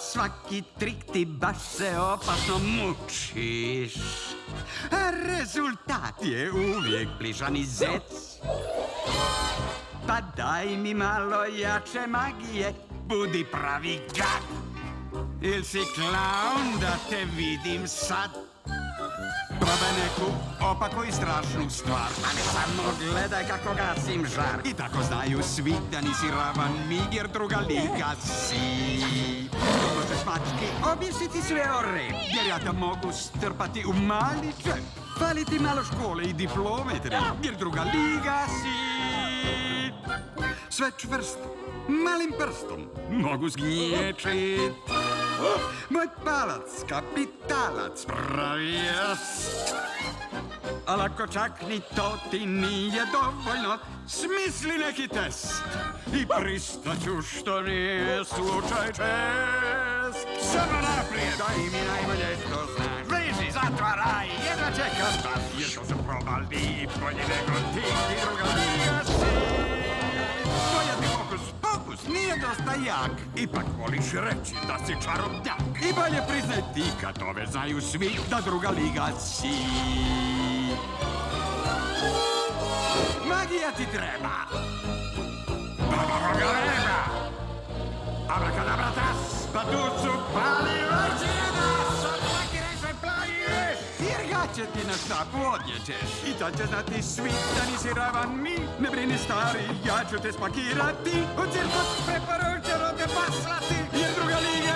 svaki trik ti baš se opasno mučiš. A rezultat je uvijek bližan i zec. Pa daj mi malo jače magije, budi pravi gad. Il si klaun da te vidim sad? Probaj neku opaku i strašnu stvar. Ali samo gledaj kako gasim žar. I tako znaju svi da nisi ravan mi, jer druga liga si. Možeš mački objesiti sve o rep, jer ja te mogu strpati u mali džep. Fali ti malo škole i diplometri, jer druga liga si. Sve čvrsto, malim prstom mogu zgnječit. Moj palac, kapitalac, pravi jest. Ali ako čak ni to ti nije dovoljno, smisli neki test i pristaću što nije slučaj čest. Samo naprijed, daj mi najbolje što znaš. Bliži, zatvaraj, jedva čekam baš, jer to su probali i bolji nego ti i druga liga si. Tvoja ti fokus nije dosta jak, ipak voliš reći da si čarobnjak. I bolje priznaj ti kad to već znaju svi da druga liga si. Magija ti treba. Babarogaleba. Abrakadabra tas, pa tu su pali vađenas. Odmakiraj se, plaješ. Jer gaće ti na štapu odjećeš. I tad će znati svi da nisi ravan mi. Ne brini stari, ja ću te spakirati. U cirkus preporučeno te poslati. Jer druga liga